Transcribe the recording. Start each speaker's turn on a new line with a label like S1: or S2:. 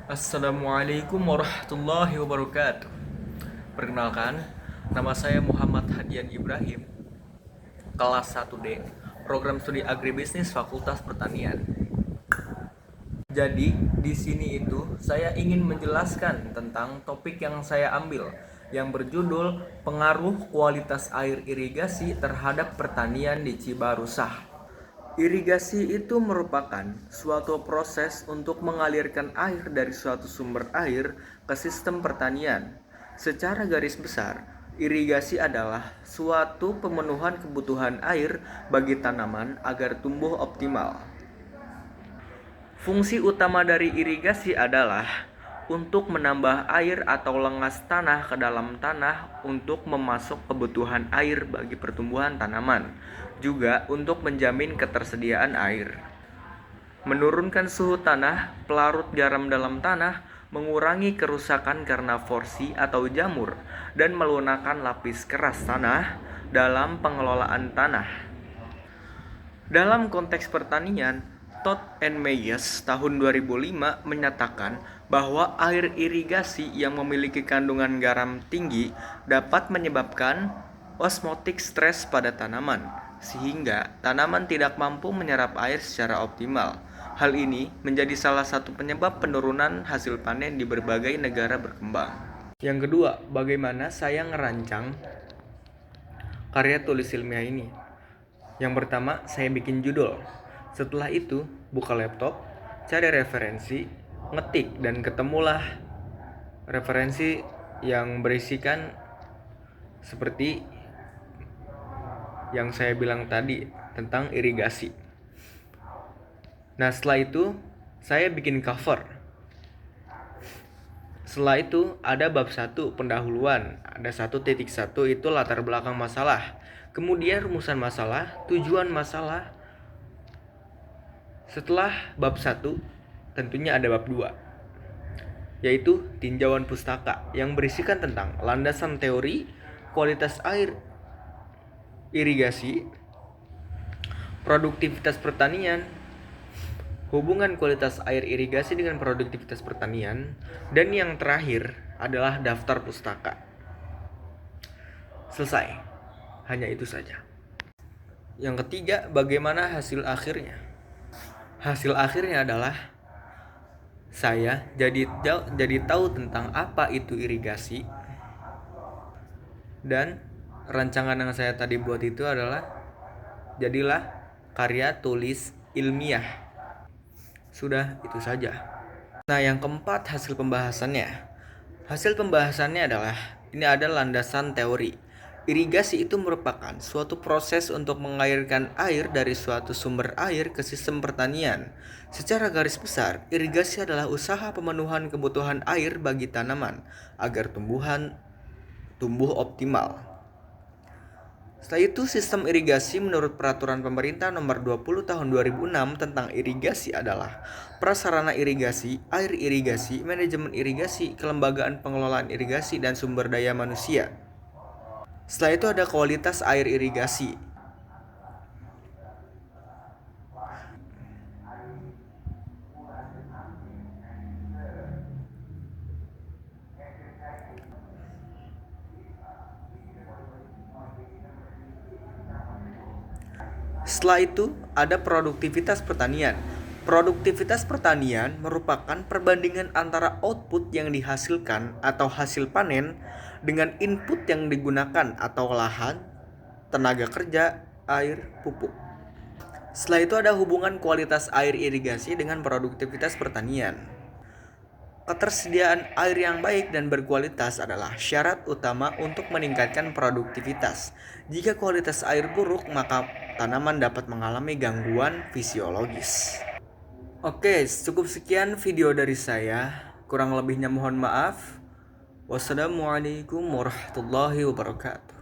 S1: Assalamualaikum warahmatullahi wabarakatuh. Perkenalkan, nama saya Muhammad Hadian Ibrahim, kelas 1D, program studi Agribisnis Fakultas Pertanian. Jadi, di sini itu saya ingin menjelaskan tentang topik yang saya ambil yang berjudul Pengaruh Kualitas Air Irigasi Terhadap Pertanian di Cibarusah. Irigasi itu merupakan suatu proses untuk mengalirkan air dari suatu sumber air ke sistem pertanian. Secara garis besar, irigasi adalah suatu pemenuhan kebutuhan air bagi tanaman agar tumbuh optimal. Fungsi utama dari irigasi adalah untuk menambah air atau lengas tanah ke dalam tanah untuk memasok kebutuhan air bagi pertumbuhan tanaman, juga untuk menjamin ketersediaan air. Menurunkan suhu tanah, pelarut garam dalam tanah, mengurangi kerusakan karena forsi atau jamur, dan melunakkan lapis keras tanah dalam pengelolaan tanah. Dalam konteks pertanian, Todd and Meyers tahun 2005 menyatakan bahwa air irigasi yang memiliki kandungan garam tinggi dapat menyebabkan osmotic stress pada tanaman, sehingga tanaman tidak mampu menyerap air secara optimal. Hal ini menjadi salah satu penyebab penurunan hasil panen di berbagai negara berkembang. Yang kedua, bagaimana saya ngerancang karya tulis ilmiah ini? Yang pertama, saya bikin judul. Setelah itu, buka laptop, cari referensi, ngetik, dan ketemulah referensi yang berisikan seperti yang saya bilang tadi tentang irigasi. Nah, setelah itu, saya bikin cover. Setelah itu, ada bab 1 pendahuluan. Ada 1.1 itu latar belakang masalah. Kemudian rumusan masalah, tujuan masalah. Setelah bab 1, tentunya ada bab 2, yaitu tinjauan pustaka yang berisikan tentang landasan teori, kualitas air irigasi, produktivitas pertanian, hubungan kualitas air irigasi dengan produktivitas pertanian, dan yang terakhir adalah daftar pustaka. Selesai. Hanya itu saja. Yang ketiga, bagaimana hasil akhirnya? Hasil akhirnya adalah saya jadi tahu tentang apa itu irigasi, dan rancangan yang saya tadi buat itu adalah jadilah karya tulis ilmiah. Sudah, itu saja. Nah, yang keempat, hasil pembahasannya. Hasil pembahasannya adalah ini ada landasan teori. Irigasi itu merupakan suatu proses untuk mengalirkan air dari suatu sumber air ke sistem pertanian. Secara garis besar, irigasi adalah usaha pemenuhan kebutuhan air bagi tanaman agar tumbuh optimal. Setelah itu, sistem irigasi menurut Peraturan Pemerintah Nomor 20 Tahun 2006 tentang irigasi adalah prasarana irigasi, air irigasi, manajemen irigasi, kelembagaan pengelolaan irigasi, dan sumber daya manusia. Setelah itu ada kualitas air irigasi. Setelah itu ada produktivitas pertanian. Produktivitas pertanian merupakan perbandingan antara output yang dihasilkan atau hasil panen dengan input yang digunakan atau lahan, tenaga kerja, air, pupuk. Setelah itu ada hubungan kualitas air irigasi dengan produktivitas pertanian. Ketersediaan air yang baik dan berkualitas adalah syarat utama untuk meningkatkan produktivitas. Jika kualitas air buruk, maka tanaman dapat mengalami gangguan fisiologis. Oke, cukup sekian video dari saya. Kurang lebihnya mohon maaf. Wassalamualaikum warahmatullahi wabarakatuh.